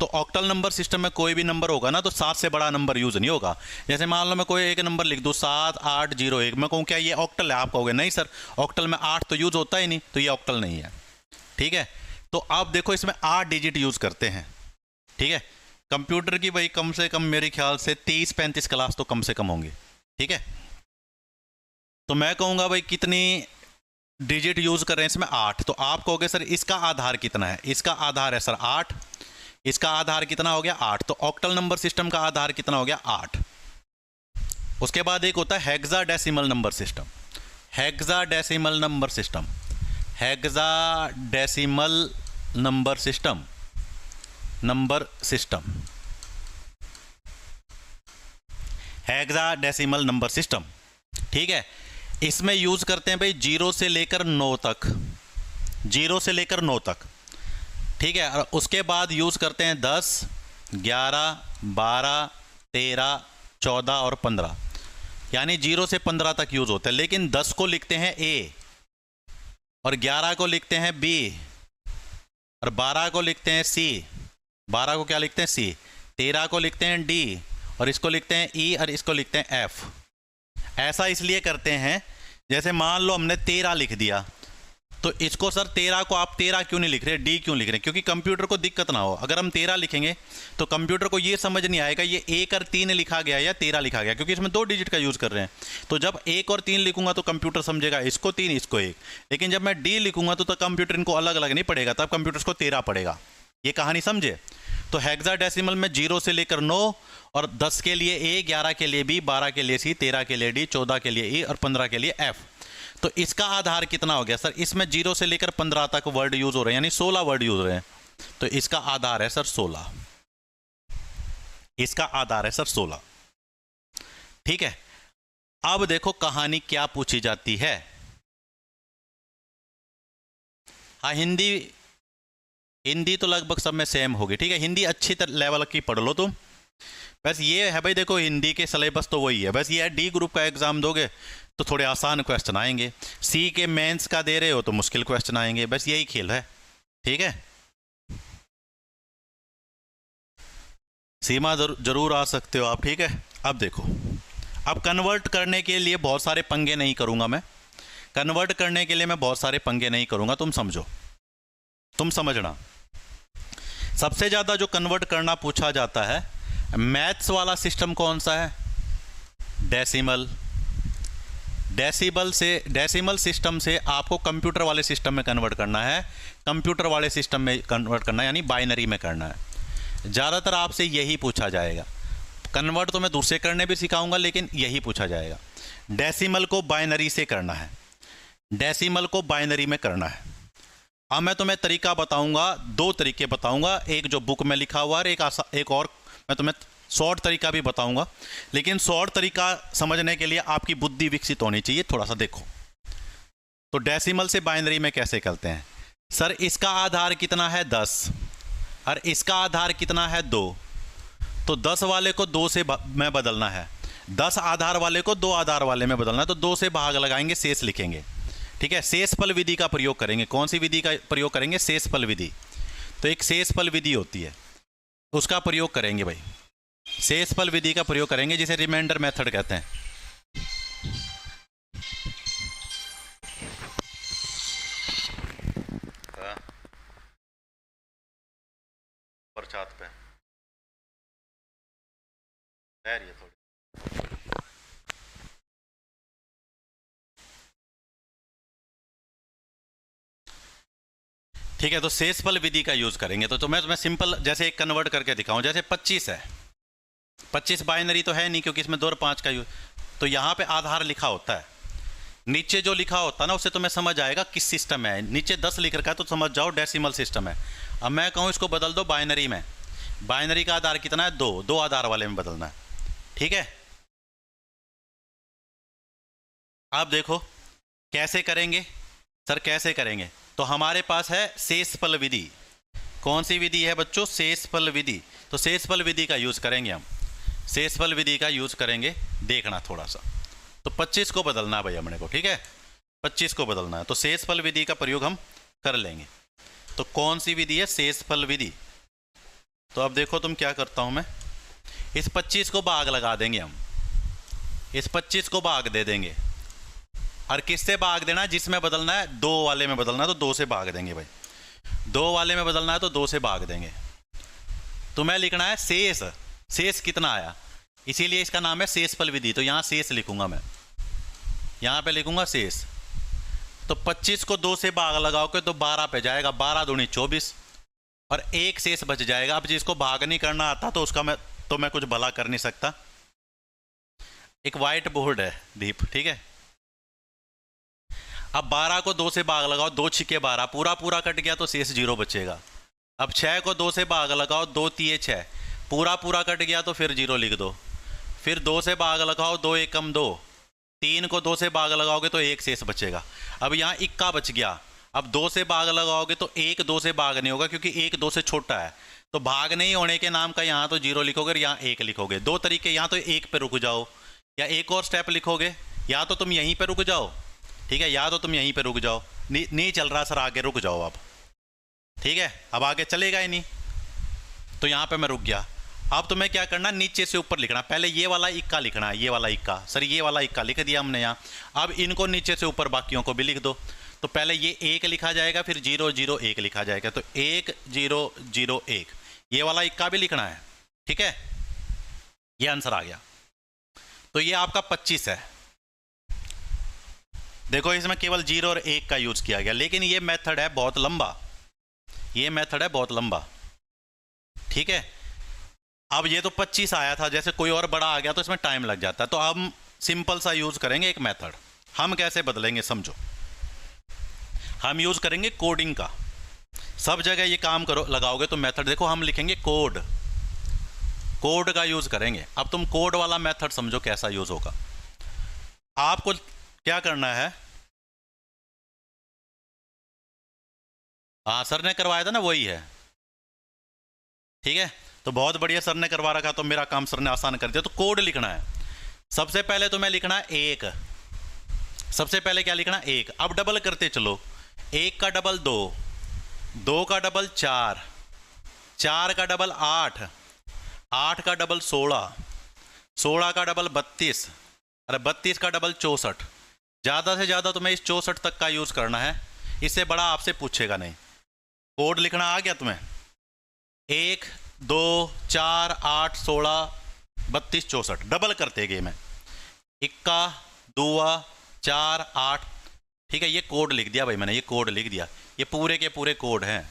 तो ऑक्टल नंबर सिस्टम में कोई भी नंबर होगा ना तो 7 से बड़ा नंबर यूज़ नहीं होगा। जैसे मान लो मैं कोई एक नंबर लिख दूँ 7 8 0 1, मैं कहूँ क्या ये ऑक्टल है? आप कहोगे नहीं सर, ऑक्टल में 8 तो यूज़ होता ही नहीं, तो ये ऑक्टल नहीं है, ठीक है। तो आप देखो इसमें 8 डिजिट यूज़ करते हैं, ठीक है। कंप्यूटर की भाई कम से कम मेरे ख्याल से 30-35 क्लास तो कम से कम होंगे, ठीक है। तो मैं कहूँगा भाई कितनी डिजिट यूज़ कर रहे हैं इसमें? 8। तो आप कहोगे सर इसका आधार कितना है? इसका आधार है सर 8। इसका आधार कितना हो गया? 8। तो ऑक्टल नंबर सिस्टम का आधार कितना हो गया? 8। उसके बाद एक होता है hexadecimal number system. Hexadecimal number system, hexadecimal number system, number system, hexadecimal number system, ठीक है। इसमें यूज़ करते हैं भाई 0 से लेकर 9 तक, 0 से लेकर 9 तक, ठीक है। और उसके बाद यूज़ करते हैं 10 11 12 13 14 और 15, यानी 0 से 15 तक यूज़ होता है। लेकिन 10 को लिखते हैं A, और 11 को लिखते हैं B, और 12 को लिखते हैं सी, 12 को क्या लिखते हैं सी, 13 को लिखते हैं डी, और इसको लिखते हैं ई, और इसको लिखते हैं एफ। ऐसा इसलिए करते हैं, जैसे मान लो हमने 13 लिख दिया, तो इसको सर 13 को आप 13 क्यों नहीं लिख रहे, डी क्यों लिख रहे हैं, क्योंकि कंप्यूटर को दिक्कत ना हो। अगर हम 13 लिखेंगे तो कंप्यूटर को ये समझ नहीं आएगा ये 1 और 3 लिखा गया या 13 लिखा गया, क्योंकि इसमें 2 डिजिट का यूज़ कर रहे हैं। तो जब 1 और 3 लिखूंगा तो कंप्यूटर समझेगा इसको 3 इसको 1, लेकिन जब मैं डी लिखूंगा तो कंप्यूटर इनको अलग अलग नहीं पड़ेगा, तब कंप्यूटर को 13 पड़ेगा। ये कहानी समझे। तो हेक्साडेसिमल में 0 से लेकर 9 और 10 के लिए ए, 11 के लिए बी, 12 के लिए सी, 13 के लिए डी, 14 के लिए ई और 15 के लिए एफ। तो इसका आधार कितना हो गया सर, इसमें 0 से लेकर 15 तक वर्ड यूज हो रहे हैं, यानी 16 वर्ड यूज हो रहे हैं। तो इसका आधार है सर 16, इसका आधार है सर 16। ठीक है, अब देखो कहानी क्या पूछी जाती है। हाँ, हिंदी तो लगभग सब में सेम होगी। ठीक है, हिंदी अच्छी लेवल की पढ़ लो तुम। बस ये है भाई, देखो हिंदी के सिलेबस तो वही है, बस ये है डी ग्रुप का एग्जाम दोगे तो थोड़े आसान क्वेश्चन आएंगे, सी के मेंस का दे रहे हो तो मुश्किल क्वेश्चन आएंगे, बस यही खेल है। ठीक है, सीमा जरूर आ सकते हो आप। ठीक है, अब देखो, अब कन्वर्ट करने के लिए बहुत सारे पंगे नहीं करूंगा मैं, कन्वर्ट करने के लिए मैं बहुत सारे पंगे नहीं करूंगा, तुम समझो, तुम समझना। सबसे ज़्यादा जो कन्वर्ट करना पूछा जाता है, मैथ्स वाला सिस्टम कौन सा है, डेसिमल। डेसिमल सिस्टम से आपको कंप्यूटर वाले सिस्टम में कन्वर्ट करना है, कंप्यूटर वाले सिस्टम में कन्वर्ट करना है, यानी बाइनरी में करना है। ज़्यादातर आपसे यही पूछा जाएगा। कन्वर्ट तो मैं दूसरे करने भी सिखाऊंगा, लेकिन यही पूछा जाएगा। डेसिमल को बाइनरी से करना है, डेसिमल को बाइनरी में करना है। अब मैं तुम्हें तरीका बताऊंगा, 2 तरीके बताऊंगा, एक जो बुक में लिखा हुआ है, एक और मैं तुम्हें शॉर्ट तरीका भी बताऊंगा। लेकिन शॉर्ट तरीका समझने के लिए आपकी बुद्धि विकसित होनी चाहिए, थोड़ा सा देखो। तो डेसिमल से बाइनरी में कैसे करते हैं सर, इसका आधार कितना है 10 और इसका आधार कितना है 2, तो 10 वाले को 2 से में बदलना है, 10 आधार वाले को 2 आधार वाले में बदलना है, तो 2 से भाग लगाएंगे, शेष लिखेंगे। ठीक है, शेषफल विधि का प्रयोग करेंगे। कौन सी विधि का प्रयोग करेंगे, शेषफल विधि। तो एक शेषफल विधि होती है, उसका प्रयोग करेंगे भाई, शेषफल विधि का प्रयोग करेंगे, जिसे रिमाइंडर मेथड कहते हैं। पर छात पे ये थोड़ी ठीक है, तो शेषफल विधि का यूज करेंगे। तो मैं तुम्हें सिंपल जैसे एक कन्वर्ट करके दिखाऊं, जैसे 25 है, 25 बाइनरी तो है नहीं क्योंकि इसमें 2 और 5 का यूज, तो यहाँ पे आधार लिखा होता है, नीचे जो लिखा होता है ना उससे तुम्हें समझ आएगा किस सिस्टम में है। नीचे 10 लिख रखा है तो समझ जाओ डेसिमल सिस्टम है। अब मैं कहूँ इसको बदल दो बाइनरी में, बाइनरी का आधार कितना है 2, 2 आधार वाले में बदलना है। ठीक है, अब देखो कैसे करेंगे सर, कैसे करेंगे। तो हमारे पास है शेषफल विधि। कौन सी विधि है बच्चों, शेषफल विधि। तो शेषफल विधि का यूज करेंगे हम, शेषफल विधि का यूज करेंगे, देखना थोड़ा सा। तो 25 को बदलना है भाई हमने को, ठीक है, 25 को बदलना है, तो शेषफल विधि का प्रयोग हम कर लेंगे। तो कौन सी विधि है, शेषफल विधि। तो अब देखो तुम क्या करता हूं मैं, इस 25 को भाग लगा देंगे हम, इस 25 को भाग दे देंगे, और किससे भाग देना, जिसमें बदलना है 2 वाले में बदलना है तो 2 से भाग देंगे भाई, 2 वाले में बदलना है तो 2 से भाग देंगे। तुम्हें लिखना है शेष, शेष कितना आया, इसीलिए इसका नाम है शेषफल विधि। तो यहाँ शेष लिखूंगा मैं, यहाँ पे लिखूंगा शेष। तो 25 को 2 से भाग लगाओगे तो 12 पे जाएगा, 12 दूनी 24 और 1 शेष बच जाएगा। अब जिसको भाग नहीं करना आता तो उसका मैं कुछ भला कर नहीं सकता। एक व्हाइट बोर्ड है दीप, ठीक है। अब 12 को 2 से भाग लगाओ, 2 छिके 12, पूरा पूरा कट गया तो शेष 0 बचेगा। अब 6 को 2 से भाग लगाओ, 2 तिये 6, पूरा पूरा कट गया तो फिर 0 लिख दो। फिर 2 से भाग लगाओ, 2 एकम 2, 3 को 2 से भाग लगाओगे तो 1 शेष बचेगा। अब यहाँ इक्का बच गया। अब 2 से भाग लगाओगे तो 1 2 से भाग नहीं होगा क्योंकि 1 2 से छोटा है, तो भाग नहीं होने के नाम का यहाँ तो 0 लिखोगे और यहाँ 1 लिखोगे। 2 तरीके, यहाँ तो 1 पे रुक जाओ या एक और स्टेप लिखोगे, या तो तुम यहीं पे रुक जाओ, ठीक है, या तो तुम यहीं पे रुक जाओ, नहीं चल रहा सर आगे रुक जाओ आप, ठीक है, अब आगे चलेगा ही नहीं, तो यहाँ पे मैं रुक गया। अब तुम्हें क्या करना, नीचे से ऊपर लिखना। पहले ये वाला इक्का लिखना है, ये वाला इक्का, सर ये वाला इक्का लिख दिया हमने यहाँ। अब इनको नीचे से ऊपर बाकियों को भी लिख दो। तो पहले ये 1 लिखा जाएगा, फिर 0 0 1 लिखा जाएगा, तो 1 0 0 1, ये वाला इक्का भी लिखना है। ठीक है, ये आंसर आ गया। तो ये आपका 25 है। देखो इसमें केवल 0 और 1 का यूज किया गया, लेकिन ये मेथड है बहुत लंबा, ये मेथड है बहुत लंबा। ठीक है, अब ये तो 25 आया था, जैसे कोई और बड़ा आ गया तो इसमें टाइम लग जाता है। तो हम सिंपल सा यूज करेंगे एक मेथड। हम कैसे बदलेंगे समझो, हम यूज करेंगे कोडिंग का। सब जगह ये काम करो लगाओगे तो मेथड, देखो हम लिखेंगे कोड, कोड का यूज करेंगे। अब तुम कोड वाला मेथड समझो कैसा यूज होगा। आपको क्या करना है, हाँ सर ने करवाया था ना, वही है। ठीक है, तो बहुत बढ़िया, सर ने करवा रखा तो मेरा काम सर ने आसान कर दिया। तो कोड लिखना है। सबसे पहले तुम्हें लिखना है 1, सबसे पहले क्या लिखना है 1। अब डबल करते चलो, 1 का डबल 2, 2 का डबल 4, 4 का डबल 8, 8 का डबल 16, 16 का डबल 32, अरे 32 का डबल 64। ज़्यादा से ज़्यादा तुम्हें इस 64 तक का यूज़ करना है, इससे बड़ा आपसे पूछेगा नहीं। कोड लिखना आ गया तुम्हें, 1 2 4 8 16 32 64, डबल करते गए में, 1 2 4 8। ठीक है, ये कोड लिख दिया भाई मैंने, ये कोड लिख दिया, ये पूरे के पूरे कोड हैं।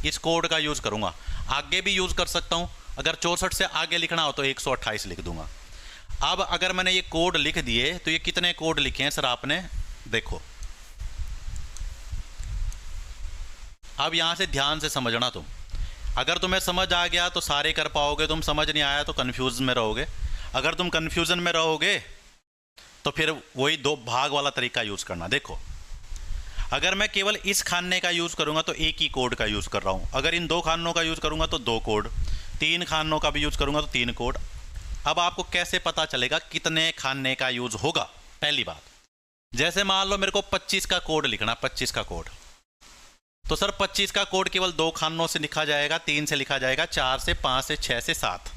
इस कोड का यूज़ करूँगा, आगे भी यूज़ कर सकता हूँ। अगर 64 से आगे लिखना हो तो 128 लिख दूंगा। अब अगर मैंने ये कोड लिख दिए तो ये कितने कोड लिखे हैं सर आपने, देखो। अब यहाँ से ध्यान से समझना तुम, अगर तुम्हें समझ आ गया तो सारे कर पाओगे, तुम समझ नहीं आया तो कन्फ्यूज़न में रहोगे। अगर तुम कन्फ्यूज़न में रहोगे तो फिर वही 2 भाग वाला तरीका यूज़ करना। देखो, अगर मैं केवल इस खाने का यूज़ करूँगा तो एक ही कोड का यूज़ कर रहा हूँ। अगर इन 2 खानों का यूज़ करूँगा तो 2 कोड, 3 खानों का भी यूज़ करूँगा तो 3 कोड। अब आपको कैसे पता चलेगा कितने खाने का यूज़ होगा? पहली बात, जैसे मान लो मेरे को 25 का कोड लिखना, 25 का कोड, तो सर 25 का कोड केवल 2 खानों से लिखा जाएगा, 3 से लिखा जाएगा, 4 से, 5 से, 6 से, 7।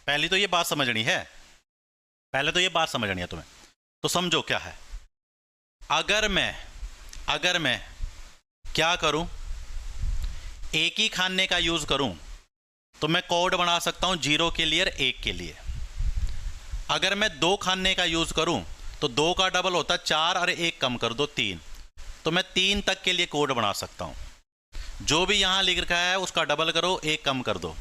पहली तो ये बात समझनी है, पहले तो ये बात समझनी है तुम्हें। तो समझो क्या है, अगर मैं क्या करूं, एक ही खाने का यूज करूं तो मैं कोड बना सकता हूं 0 के लिए और 1 के लिए। अगर मैं 2 खाने का यूज करूं तो 2 का डबल होता है 4 और 1 कम कर दो 3, तो मैं 3 तक के लिए कोड बना सकता हूं। जो भी यहां लिख रखा है उसका डबल करो, 1 कम कर दो।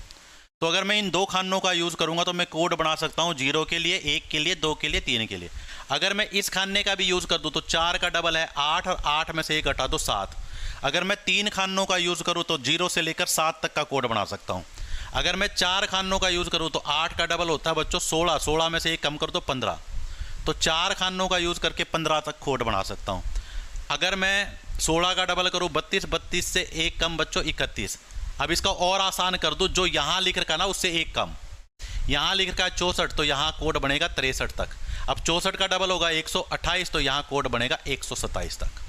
तो अगर मैं इन 2 खानों का यूज़ करूंगा तो मैं कोड बना सकता हूं 0 के लिए, 1 के लिए, 2 के लिए, 3 के लिए। अगर मैं इस खाने का भी यूज़ कर दूं तो 4 का डबल है 8, और 8 में से 1 हटा दो 7। अगर मैं 3 खानों का यूज़ करूं तो 0 से लेकर 7 तक का कोड बना सकता हूं। अगर मैं 4 खानों का यूज़ करूं तो 8 का डबल होता है बच्चों 16, 16 में से 1 कम कर दो 15, तो 4 खानों का यूज़ करके 15 तक कोड बना सकता हूँ। अगर मैं 16 का डबल करूँ 32, 32 से 1 कम बच्चों 31। अब इसका और आसान कर दो, जो यहाँ लिख रखा ना उससे 1 कम, यहाँ लिख रखा है 64, तो यहाँ कोड बनेगा 63 तक। अब 64 का डबल होगा 128, तो यहाँ कोड बनेगा 127 तक।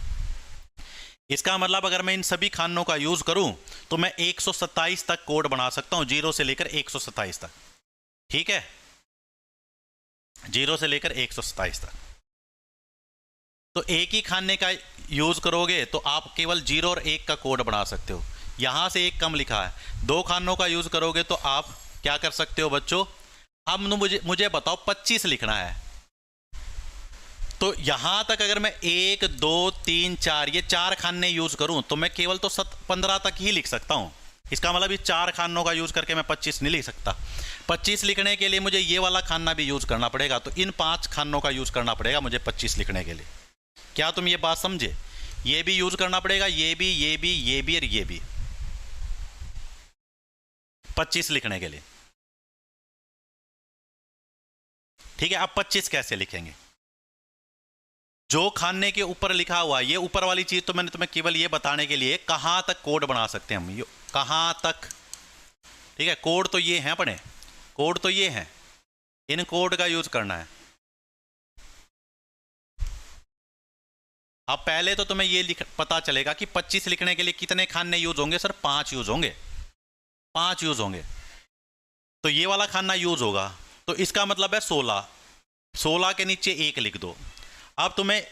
इसका मतलब अगर मैं इन सभी खानों का यूज़ करूं तो मैं 127 तक कोड बना सकता हूं, 0 से लेकर 127 तक। ठीक है, 0 से लेकर 127 तक। तो एक ही खाने का यूज़ करोगे तो आप केवल 0 और 1 का कोड बना सकते हो। यहाँ से 1 कम लिखा है। 2 खानों का यूज़ करोगे तो आप क्या कर सकते हो बच्चों? अब मुझे बताओ 25 लिखना है, तो यहाँ तक अगर मैं 1 2 3 4 ये 4 खाने यूज़ करूँ तो मैं केवल तो 15 तक ही लिख सकता हूँ। इसका मतलब ये 4 खानों का यूज़ करके मैं 25 नहीं लिख सकता। 25 लिखने के लिए मुझे ये वाला खाना भी यूज़ करना पड़ेगा, तो इन 5 खानों का यूज़ करना पड़ेगा मुझे 25 लिखने के लिए। क्या तुम ये बात समझे? ये भी यूज़ करना पड़ेगा, ये भी, ये भी, ये भी और ये भी, 25 लिखने के लिए। ठीक है, अब 25 कैसे लिखेंगे? जो खाने के ऊपर लिखा हुआ है, ये ऊपर वाली चीज़ तो मैंने तुम्हें केवल ये बताने के लिए कहाँ तक कोड बना सकते हैं हम, ये कहाँ तक। ठीक है, कोड तो ये हैं अपने, कोड तो ये हैं, इन कोड का यूज़ करना है। अब पहले तो तुम्हें ये पता चलेगा कि 25 लिखने के लिए कितने खाने यूज होंगे सर, 5 यूज होंगे, 5 यूज होंगे। तो ये वाला खाना यूज होगा, तो इसका मतलब है 16, 16 के नीचे 1 लिख दो। अब तुम्हें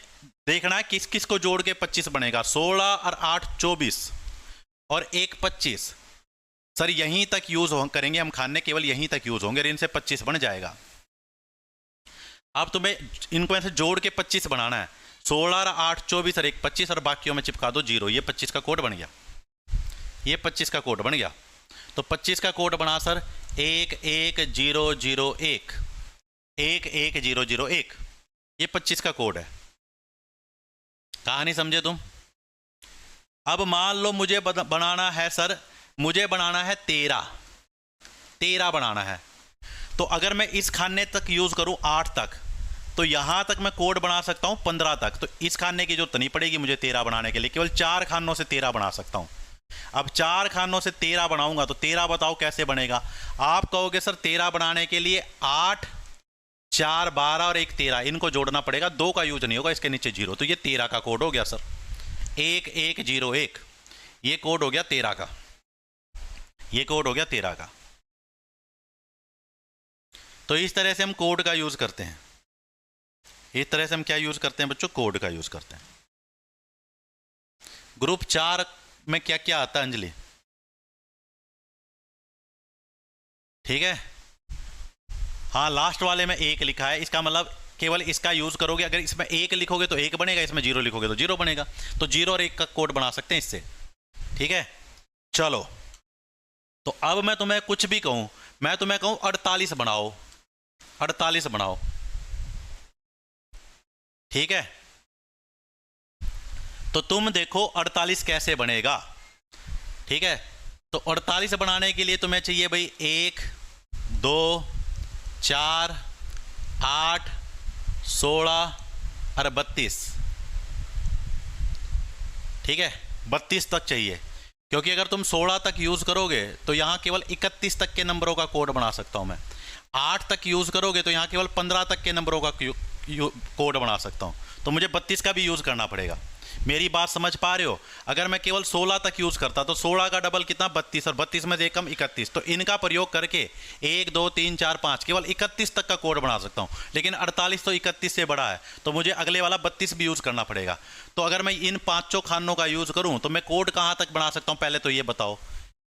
देखना है किस किस को जोड़ के 25 बनेगा। 16 और 8 24 और 1 25। सर यहीं तक यूज करेंगे हम खाने, केवल यहीं तक यूज होंगे, इनसे 25 बन जाएगा। अब तुम्हें इनको ऐसे जोड़ के 25 बनाना है। 16 और 8 24 और 1 25 और बाकियों में चिपका दो 0। ये 25 का कोड बन गया, ये 25 का कोड बन गया। तो 25 का कोड बना सर 1 1 0 0 1, 1 1 0 0 1। ये 25 का कोड है। कहानी समझे तुम? अब मान लो मुझे बनाना है सर, मुझे बनाना है 13 बनाना है। तो अगर मैं इस खाने तक यूज करूं 8 तक, तो यहां तक मैं कोड बना सकता हूं 15 तक। तो इस खाने की जरूरत नहीं पड़ेगी मुझे 13 बनाने के लिए, केवल 4 खानों से 13 बना सकता हूं। अब 4 खानों से 13 बनाऊंगा तो 13 बताओ कैसे बनेगा? आप कहोगे सर 13 बनाने के लिए 8 4 12 और 1 13, इनको जोड़ना पड़ेगा, 2 का यूज नहीं होगा, इसके नीचे 0। तो ये 13 का कोड हो गया सर, 1 1 0 1। ये कोड हो गया 13 का, ये कोड हो गया 13 का। तो इस तरह से हम कोड का यूज करते हैं। इस तरह से हम क्या यूज करते हैं बच्चों? कोड का यूज करते हैं। ग्रुप 4 में क्या क्या आता है अंजलि? ठीक है, हाँ लास्ट वाले में 1 लिखा है, इसका मतलब केवल इसका यूज करोगे। अगर इसमें 1 लिखोगे तो 1 बनेगा, इसमें 0 लिखोगे तो 0 बनेगा। तो 0 और 1 का कोड बना सकते हैं इससे। ठीक है, चलो तो अब मैं तुम्हें कुछ भी कहूं, मैं तुम्हें कहूं 48 बनाओ, 48 बनाओ, ठीक है? तो तुम देखो 48 कैसे बनेगा। ठीक है, तो 48 बनाने के लिए तुम्हें चाहिए भाई 1 2 4 8 16 और 32। ठीक है, 32 तक चाहिए, क्योंकि अगर तुम 16 तक यूज करोगे तो यहां केवल 31 तक के नंबरों का कोड बना सकता हूं मैं। 8 तक यूज करोगे तो यहां केवल 15 तक के नंबरों का कोड बना सकता हूं। तो मुझे 32 का भी यूज करना पड़ेगा। मेरी बात समझ पा रहे हो? अगर मैं केवल 16 तक यूज करता तो 16 का डबल कितना? 32, और 32 में से एक कम 31। तो इनका प्रयोग करके 1 2 3 4 5 केवल 31 तक का कोड बना सकता हूं। लेकिन 48 तो 31 से बड़ा है, तो मुझे अगले वाला 32 भी यूज करना पड़ेगा। तो अगर मैं इन 5 खानों का यूज करूं तो मैं कोड कहां तक बना सकता हूं, पहले तो ये बताओ।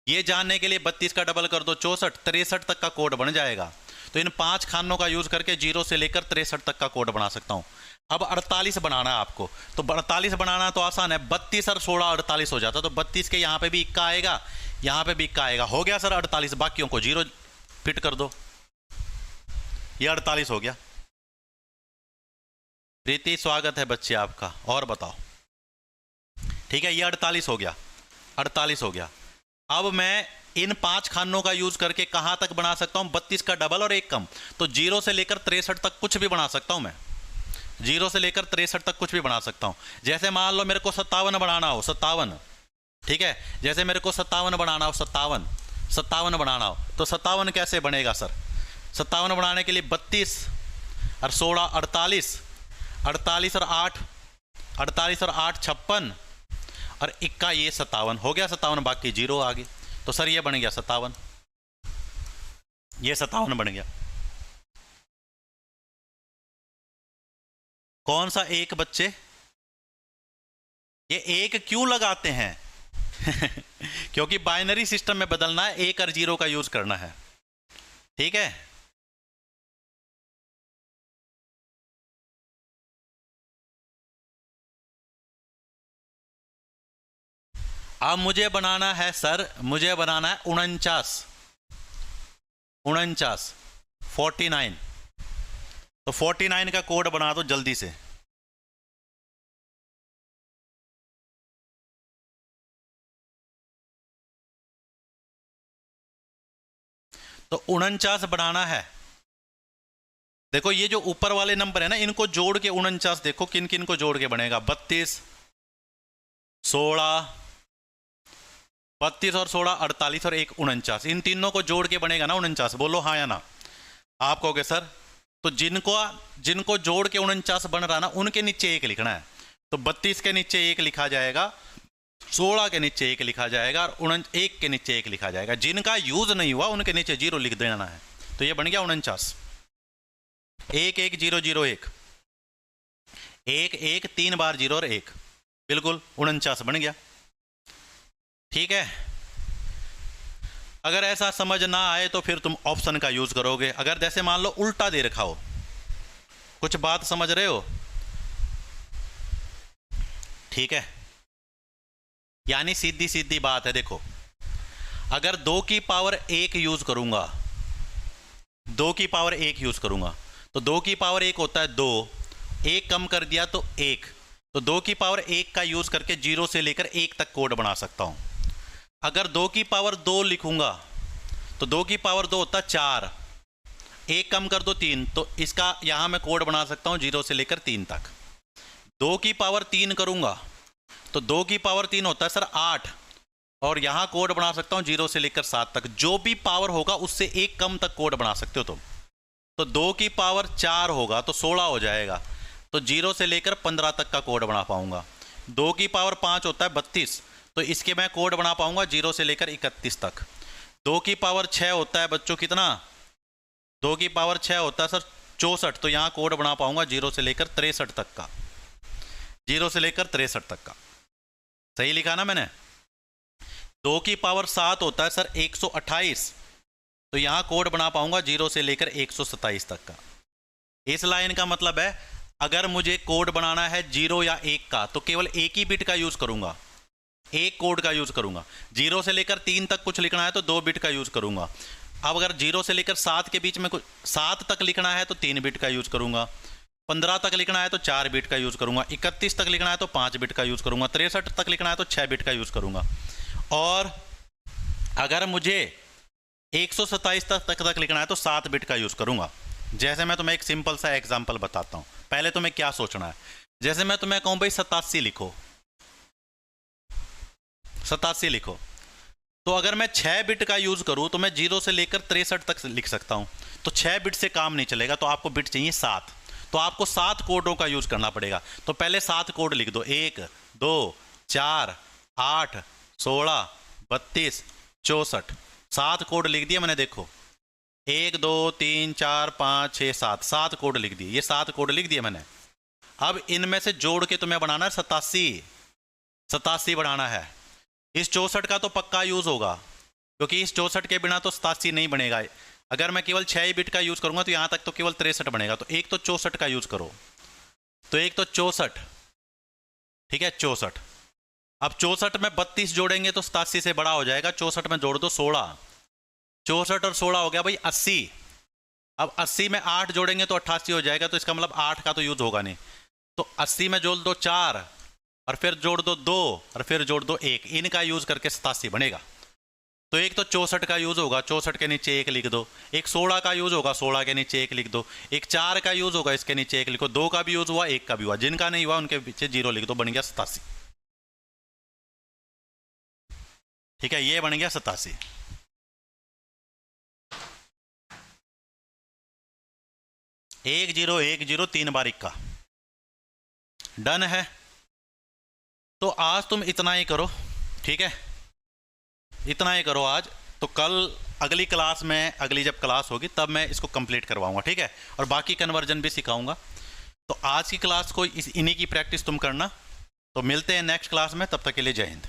ये जानने के लिए 32 का डबल कर दो 64, 63 तक का कोड बन जाएगा। तो इन 5 खानों का यूज करके 0 से लेकर 63 तक का कोड बना सकता हूं। अब 48 बनाना है आपको, तो 48 बनाना तो आसान है, 32 और 16 48 हो जाता। तो 32 के यहां पे भी इक्का आएगा, यहां पे भी इक्का आएगा, हो गया सर 48। बाकियों को 0 फिट कर दो, ये 48 हो गया। प्रीति स्वागत है बच्चे आपका, और बताओ। ठीक है, ये 48 हो गया, 48 हो गया। अब मैं इन 5 खानों का यूज करके कहां तक बना सकता हूं? 32 का डबल और 1 कम, तो 0 से लेकर 63 तक कुछ भी बना सकता हूं मैं। 0 से लेकर 63 तक कुछ भी बना सकता हूं। जैसे मान लो मेरे को 57 बनाना हो, 57। ठीक है, जैसे मेरे को 57 बनाना हो, 57 बनाना हो, तो 57 कैसे बनेगा सर? 57 बनाने के लिए 32 और 16 48, 48 और 8 48 और 8 56 और इक्का ये 57 हो गया। 57 बाकी 0 आगे, तो सर ये बन गया 57, ये 57 बन गया। कौन सा एक बच्चे? ये एक क्यों लगाते हैं? क्योंकि बाइनरी सिस्टम में बदलना है, 1 और 0 का यूज करना है। ठीक है, अब मुझे बनाना है सर, मुझे बनाना है 49, 49। तो 49 का कोड बना दो जल्दी से। तो 49 बनाना है। देखो ये जो ऊपर वाले नंबर है ना, इनको जोड़ के 49 देखो किन किन को जोड़ के बनेगा। 32 16, 32 और 16 48 और 1 49, इन तीनों को जोड़ के बनेगा ना 49। बोलो हाँ या ना। आप कहोगे सर तो जिनको जोड़ के 49 बन रहा ना, उनके नीचे 1 लिखना है। तो 32 के नीचे 1 लिखा जाएगा, 16 के नीचे 1 लिखा जाएगा और 1 के नीचे 1 लिखा जाएगा। जिनका यूज नहीं हुआ उनके नीचे 0 लिख देना है। तो ये बन गया 49। 1 1 0 0 1 1 1 3 बार 0 और 1, बिल्कुल 49 बन गया। ठीक है, अगर ऐसा समझ ना आए तो फिर तुम ऑप्शन का यूज करोगे। अगर जैसे मान लो उल्टा दे रखा हो, कुछ बात समझ रहे हो? ठीक है, यानी सीधी सीधी बात है। देखो, अगर 2 की पावर 1 यूज करूंगा, 2 की पावर 1 यूज करूंगा, तो 2 की पावर 1 होता है 2, 1 कम कर दिया तो 1, तो 2 की पावर 1 का यूज करके 0 से लेकर 1 तक कोड बना सकता हूं। अगर 2 की पावर 2 लिखूंगा तो 2 की पावर 2 होता है 4, 1 कम कर दो 3, तो इसका यहां मैं कोड बना सकता हूं 0 से लेकर 3 तक। 2 की पावर 3 करूंगा तो 2 की पावर 3 होता है सर 8, और यहां कोड बना सकता हूं 0 से लेकर 7 तक। जो भी पावर होगा उससे 1 कम तक कोड बना सकते हो तुम। तो 2 की पावर 4 होगा तो 16 हो जाएगा, तो 0 से लेकर 15 तक का कोड बना पाऊंगा। 2 की पावर 5 होता है 32, तो इसके मैं कोड बना पाऊंगा 0 से लेकर 31 तक। 2 की पावर 6 होता है बच्चों कितना? 2 की पावर 6 होता है सर 64, तो यहां कोड बना पाऊंगा 0 से लेकर 63 तक का, 0 से लेकर 63 तक का। सही लिखा ना मैंने? 2 की पावर 7 होता है सर 128, तो यहां कोड बना पाऊंगा 0 से लेकर 127 तक का। इस लाइन का मतलब है अगर मुझे कोड बनाना है 0 या 1 का तो केवल एक ही बिट का यूज करूंगा, एक कोड का यूज करूंगा। 0 से लेकर 3 तक कुछ लिखना है तो 2 बिट का यूज करूंगा। अब अगर 0 से लेकर 7 के बीच में कुछ 7 तक लिखना है तो 3 बिट का यूज करूंगा। 15 तक लिखना है तो 4 बिट का यूज करूंगा। 31 तक लिखना है तो 5 बिट का यूज करूंगा। 63 तक लिखना है तो 6 बिट का यूज करूंगा। और अगर मुझे 127 तक लिखना है तो 7 बिट का यूज करूंगा। जैसे मैं तुम्हें एक सिंपल सा एग्जांपल बताता हूं। पहले तुम्हें क्या सोचना है, जैसे मैं तुम्हें कहूं भाई 87 लिखो, 87 लिखो, तो अगर मैं 6 बिट का यूज करूं तो मैं 0 से लेकर 63 तक लिख सकता हूं। तो 6 बिट से काम नहीं चलेगा, तो आपको बिट चाहिए 7, तो आपको 7 कोडों का यूज करना पड़ेगा। तो पहले 7 कोड लिख दो, 1 2 4 8 16 32 64, 7 कोड लिख दिया मैंने। देखो 1 2 3 4 5 6 7, 7 कोड लिख दिए। ये 7 कोड लिख दिए मैंने। अब इनमें से जोड़ के तुम्हें बनाना है 87 बनाना है। इस 64 का तो पक्का यूज होगा, क्योंकि इस 64 के बिना तो 87 नहीं बनेगा। अगर मैं केवल 6 बिट का यूज करूंगा तो यहां तक तो केवल 63 बनेगा। तो एक तो 64 का यूज करो, तो एक तो 64, ठीक है 64। अब 64 में 32 जोड़ेंगे तो 87 से बड़ा हो जाएगा। 64 में जोड़ दो 16, 64 और 16 हो गया भाई 80। अब 80 में 8 जोड़ेंगे तो 88 हो जाएगा, तो इसका मतलब 8 का तो यूज होगा नहीं। तो 80 में जोड़ दो 4 और फिर जोड़ दो 2 और फिर जोड़ दो 1, इनका यूज करके 87 बनेगा। तो एक तो 64 का यूज होगा, 64 के नीचे 1 लिख दो। एक 16 का यूज होगा, 16 के नीचे 1 लिख दो। एक 4 का यूज होगा, इसके नीचे 1 लिखो। 2 का भी यूज हुआ, 1 का भी हुआ। जिनका नहीं हुआ उनके पीछे 0 लिख दो, बन गया 87। ठीक है, ये बन गया 87। एक 0 3 बार 1 का डन है। तो आज तुम इतना ही करो, ठीक है, इतना ही करो आज। तो कल अगली क्लास में, अगली जब क्लास होगी तब मैं इसको कंप्लीट करवाऊंगा, ठीक है, और बाकी कन्वर्जन भी सिखाऊंगा। तो आज की क्लास को इन्हीं की प्रैक्टिस तुम करना। तो मिलते हैं नेक्स्ट क्लास में, तब तक के लिए जय हिंद।